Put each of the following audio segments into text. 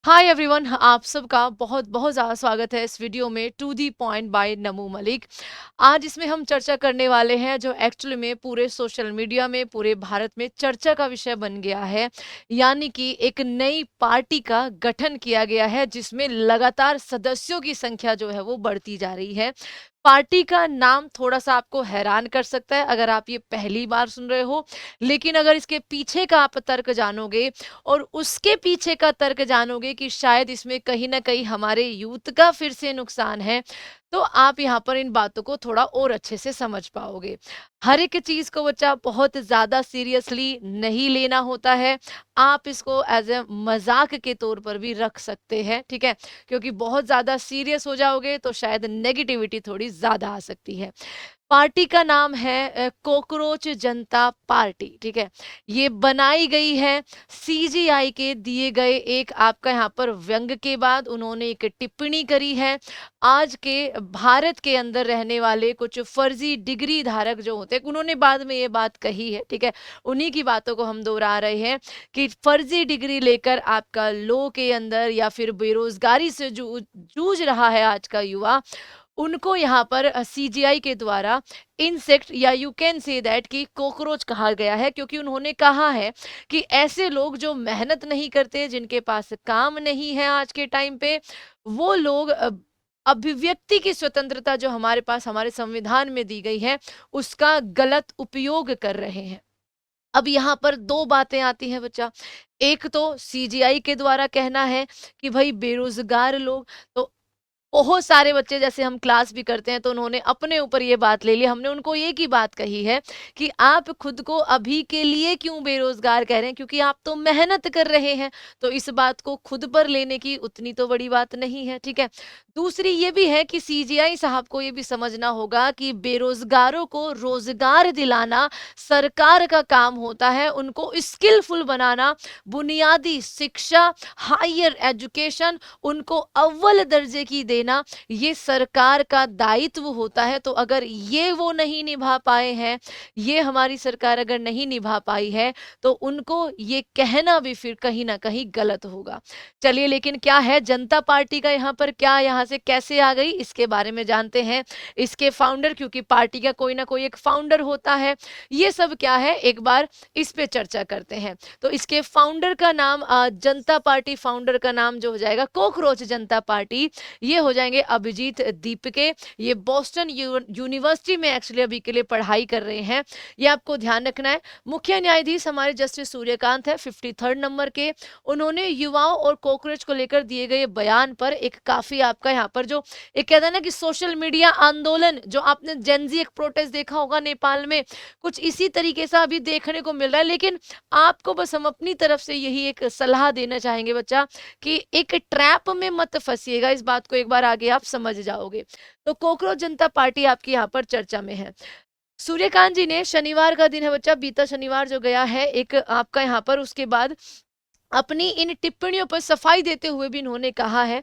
Hi everyone, आप सबका बहुत बहुत ज़्यादा स्वागत है इस वीडियो में to the point by Namu Malik. आज इसमें हम चर्चा करने वाले हैं जो एक्चुअली में पूरे सोशल मीडिया में पूरे भारत में चर्चा का विषय बन गया है, यानी कि एक नई पार्टी का गठन किया गया है जिसमें लगातार सदस्यों की संख्या जो है वो बढ़ती जा रही है। पार्टी का नाम थोड़ा-सा आपको हैरान कर सकता है अगर आप ये पहली बार सुन रहे हो, लेकिन अगर इसके पीछे का आप तर्क जानोगे और उसके पीछे का तर्क जानोगे कि शायद इसमें कहीं न कहीं हमारे यूथ का फिर से नुकसान है, तो आप यहाँ पर इन बातों को थोड़ा और अच्छे से समझ पाओगे। हर एक चीज़ को बच्चा बहुत ज़्यादा सीरियसली नहीं लेना होता है। आप इसको एज़ अ मज़ाक के तौर पर भी रख सकते हैं, ठीक है? क्योंकि बहुत ज़्यादा सीरियस हो जाओगे तो शायद नेगेटिविटी थोड़ी ज़्यादा आ सकती है। पार्टी का नाम है कॉकरोच जनता पार्टी, ठीक है? ये बनाई गई है सीजीआई के दिए गए एक आपका यहाँ पर व्यंग के बाद उन्होंने एक टिप्पणी करी है। आज के भारत के अंदर रहने वाले कुछ फर्जी डिग्री धारक जो होते हैं, उन्होंने बाद में ये बात कही है, ठीक है? उन्हीं की बातों को हम दोहरा रहे हैं कि फर्जी डिग्री लेकर आपका लॉ के अंदर या फिर बेरोजगारी से जूझ रहा है आज का युवा, उनको यहाँ पर सीजीआई के द्वारा इंसेक्ट या यू कैन से दैट कि कॉकरोच कहा गया है, क्योंकि उन्होंने कहा है कि ऐसे लोग जो मेहनत नहीं करते, जिनके पास काम नहीं है आज के टाइम पे, वो लोग अभिव्यक्ति की स्वतंत्रता जो हमारे पास हमारे संविधान में दी गई है, उसका गलत उपयोग कर रहे हैं। अब यहाँ पर दो बातें आती हैं बच्चा। एक तो सीजीआई के द्वारा कहना है कि भाई बेरोजगार लोग, तो बहुत सारे बच्चे जैसे हम क्लास भी करते हैं तो उन्होंने अपने ऊपर ये बात ले ली। हमने उनको एक ही बात कही है कि आप खुद को अभी के लिए क्यों बेरोजगार कह रहे हैं, क्योंकि आप तो मेहनत कर रहे हैं। तो इस बात को खुद पर लेने की उतनी तो बड़ी बात नहीं है, ठीक है? दूसरी ये भी है कि सीजीआई साहब को ये भी समझना होगा कि बेरोजगारों को रोजगार दिलाना सरकार का काम होता है, उनको स्किलफुल बनाना, बुनियादी शिक्षा, हायर एजुकेशन उनको अव्वल दर्जे की देना, ये सरकार का दायित्व होता है। तो अगर ये वो नहीं निभा पाए हैं, ये हमारी सरकार अगर नहीं निभा पाई है, तो उनको ये कहना भी फिर कहीं ना कहीं गलत होगा। चलिए, लेकिन क्या है जनता पार्टी का यहाँ पर, क्या यहाँ से कैसे आ गई, इसके बारे में जानते हैं। इसके फाउंडर, क्योंकि पार्टी का कोई ना कोई एक फाउंडर होता है, ये सब क्या है एक बार इस पे चर्चा करते हैं। तो इसके फाउंडर का नाम जनता पार्टी फाउंडर का नाम जो हो जाएगा कॉकरोच जनता पार्टी, ये हो जाएंगे अभिजीत दीपके। ये बोस्टन यूनिवर्सिटी में एक्चुअली अभी के लिए पढ़ाई कर रहे हैं, ये आपको ध्यान रखना है। मुख्य न्यायाधीश हमारे जस्टिस सूर्यकांत है 53rd नंबर के। उन्होंने युवाओं और कॉकरोच को लेकर दिए गए बयान पर एक काफी आपका यहाँ पर जो एक कहता है ना कि सोशल मीडिया आंदोलन, जो आपने जेनजी एक प्रोटेस्ट देखा होगा नेपाल में, कुछ इसी तरीके से अभी देखने को मिल रहा है। लेकिन आपको बस हम अपनी तरफ से यही एक सलाह देना चाहेंगे बच्चा कि एक ट्रैप में मत फंसिएगा, इस बात को एक बार आगे आप समझ जाओगे। तो कॉकरोच जनता पार्टी आपकी यहाँ पर चर्चा में है। सूर्यकांत जी ने, शनिवार का दिन है बच्चा, बीता शनिवार जो गया है, एक आपका यहाँ पर उसके बाद अपनी इन टिप्पणियों पर सफाई देते हुए भी इन्होंने कहा है,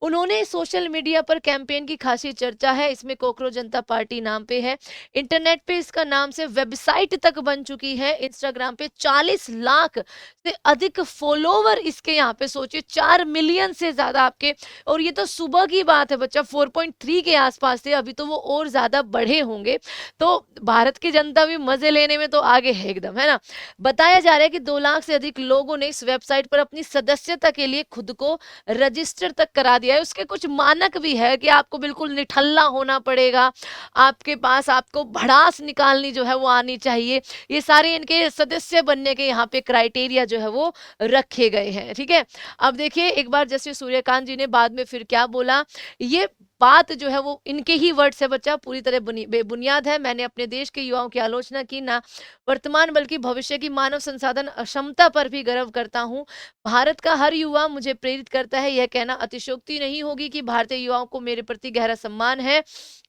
उन्होंने सोशल मीडिया पर कैंपेन की खासी चर्चा है, इसमें कॉकरोच जनता पार्टी नाम पे है, इंटरनेट पे इसका नाम से वेबसाइट तक बन चुकी है, इंस्टाग्राम पे 40 लाख से अधिक फॉलोवर इसके यहाँ पे, सोचिए 4 मिलियन से ज्यादा आपके। और ये तो सुबह की बात है बच्चा, 4.3 के आसपास थे, अभी तो वो और ज्यादा बढ़े होंगे। तो भारत की जनता भी मजे लेने में तो आगे है एकदम, है ना? बताया जा रहा है कि 2 लाख से अधिक लोगों ने इस वेबसाइट पर अपनी सदस्यता के लिए खुद को रजिस्टर तक करा दिया है। उसके कुछ मानक भी है कि आपको बिल्कुल निठल्ला होना पड़ेगा, आपके पास आपको भड़ास निकालनी जो है वो आनी चाहिए। ये सारे इनके सदस्य बनने के यहाँ पे क्राइटेरिया जो है वो रखे गए हैं, ठीक है? अब देखिए एक बार जैसे सूर्यकांत जी ने बाद में फिर क्या बोला, ये बात जो है वो इनके ही वर्ड से बच्चा पूरी तरह बेबुनियाद है। मैंने अपने देश के युवाओं की आलोचना की ना वर्तमान बल्कि भविष्य की मानव संसाधन अक्षमता पर भी गर्व करता हूँ। भारत का हर युवा मुझे प्रेरित करता है, यह कहना अतिशयोक्ति नहीं होगी कि भारतीय युवाओं को मेरे प्रति गहरा सम्मान है,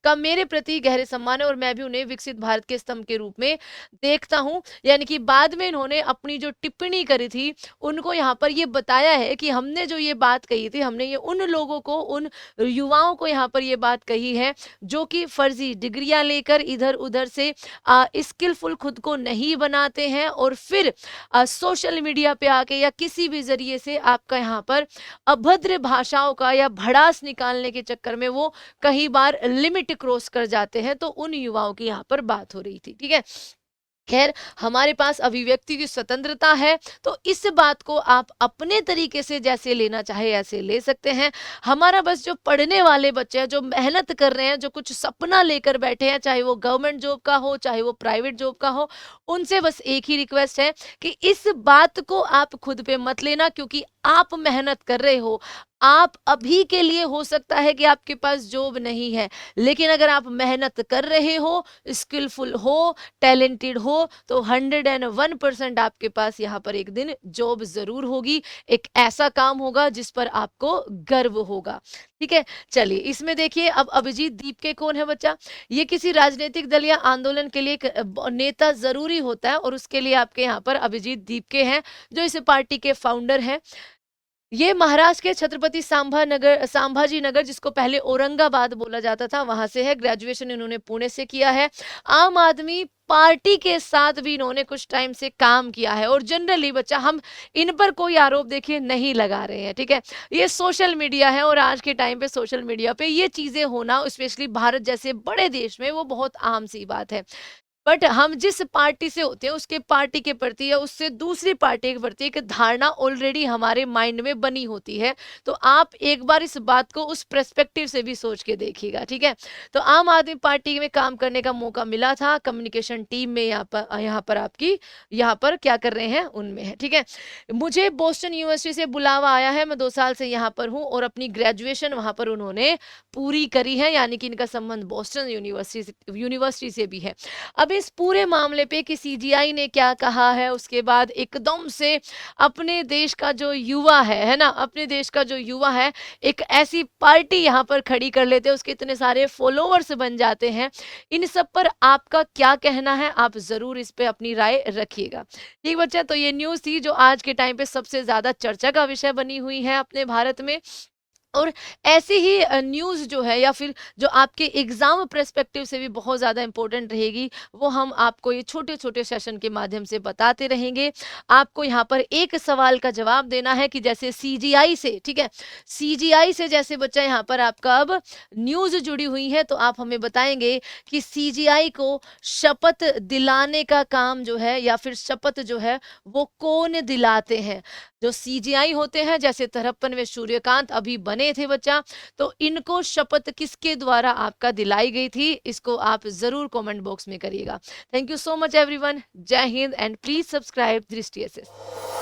का मेरे प्रति गहरे सम्मान है, और मैं भी उन्हें विकसित भारत के स्तंभ के रूप में देखता हूँ। यानी कि बाद में इन्होंने अपनी जो टिप्पणी करी थी, उनको यहाँ पर ये बताया है कि हमने जो ये बात कही थी, हमने ये उन लोगों को, उन युवाओं को यहाँ पर ये बात कही है, जो कि फर्जी डिग्रियां लेकर इधर उधर से स्किलफुल खुद को नहीं बनाते हैं और फिर सोशल मीडिया पे आके या किसी भी जरिए से आपका यहाँ पर अभद्र भाषाओं का या भड़ास निकालने के चक्कर में वो कई बार लिमिट क्रॉस कर जाते हैं। तो उन युवाओं की यहाँ पर बात हो रही थी, ठीक है। खैर, हमारे पास अभिव्यक्ति की स्वतंत्रता है, तो इस बात को आप अपने तरीके से जैसे लेना चाहे ऐसे ले सकते हैं। हमारा बस जो पढ़ने वाले बच्चे हैं, जो मेहनत कर रहे हैं, जो कुछ सपना लेकर बैठे हैं, चाहे वो गवर्नमेंट जॉब का हो चाहे वो प्राइवेट जॉब का हो, उनसे बस एक ही रिक्वेस्ट है कि इस बात को आप खुद पे मत लेना, क्योंकि आप मेहनत कर रहे हो। आप अभी के लिए हो सकता है कि आपके पास जॉब नहीं है, लेकिन अगर आप मेहनत कर रहे हो, स्किलफुल हो, टैलेंटेड हो, तो 101% आपके पास यहाँ पर एक दिन जॉब जरूर होगी। एक ऐसा काम होगा जिस पर आपको गर्व होगा, ठीक है। चलिए, इसमें देखिए, अब अभिजीत दीपके कौन है बच्चा? ये किसी राजनीतिक दल या आंदोलन के लिए एक नेता जरूरी होता है, और उसके लिए आपके यहाँ पर अभिजीत दीपके हैं, जो इस पार्टी के फाउंडर हैं। ये महाराष्ट्र के छत्रपति संभाजी नगर, जिसको पहले औरंगाबाद बोला जाता था, वहां से है। ग्रेजुएशन इन्होंने पुणे से किया है। आम आदमी पार्टी के साथ भी इन्होंने कुछ टाइम से काम किया है, और जनरली बच्चा हम इन पर कोई आरोप देखिए नहीं लगा रहे हैं, ठीक है। ये सोशल मीडिया है, और आज के टाइम पे सोशल मीडिया पे ये चीजें होना, स्पेशली भारत जैसे बड़े देश में, वो बहुत आम सी बात है। बट हम जिस पार्टी से होते हैं, उसके पार्टी के प्रति या उससे दूसरी पार्टी के प्रति एक धारणा ऑलरेडी हमारे माइंड में बनी होती है। तो आप एक बार इस बात को उस पर्सपेक्टिव से भी सोच के देखिएगा, ठीक है। तो आम आदमी पार्टी में काम करने का मौका मिला था, कम्युनिकेशन टीम में यहाँ पर आपकी यहाँ पर क्या कर रहे हैं, उनमें है, ठीक है। मुझे बोस्टन यूनिवर्सिटी से बुलावा आया है, मैं 2 साल से यहाँ पर हूँ, और अपनी ग्रेजुएशन वहाँ पर उन्होंने पूरी करी है, यानी कि इनका संबंध बोस्टन यूनिवर्सिटी से भी है। अब इस पूरे मामले पे कि सीजीआई ने क्या कहा है, उसके बाद एकदम से अपने देश का जो युवा है ना, अपने देश का जो युवा है, एक ऐसी पार्टी यहाँ पर खड़ी कर लेते हैं, उसके इतने सारे फॉलोअर्स बन जाते हैं। इन सब पर आपका क्या कहना है? आप जरूर इस पे अपनी राय रखिएगा, ठीक बच्चा। तो ये न्यूज़ थी जो आज के टाइम पे सबसे ज्यादा चर्चा का विषय बनी हुई है अपने भारत में। और ऐसी ही न्यूज़ जो है, या फिर जो आपके एग्जाम पर्सपेक्टिव से भी बहुत ज़्यादा इंपॉर्टेंट रहेगी, वो हम आपको ये छोटे छोटे सेशन के माध्यम से बताते रहेंगे। आपको यहाँ पर एक सवाल का जवाब देना है कि जैसे सीजीआई से, ठीक है, सीजीआई से जैसे बच्चा यहाँ पर आपका अब न्यूज़ जुड़ी हुई है, तो आप हमें बताएंगे कि सीजीआई को शपथ दिलाने का काम जो है, या फिर शपथ जो है, वो कौन दिलाते हैं? जो सीजीआई होते हैं, जैसे तरप्पन में सूर्यकांत अभी बने थे बच्चा, तो इनको शपथ किसके द्वारा आपका दिलाई गई थी? इसको आप जरूर कमेंट बॉक्स में करिएगा। Thank you so much everyone. जय हिंद, एंड प्लीज सब्सक्राइब दृष्टि एसएस।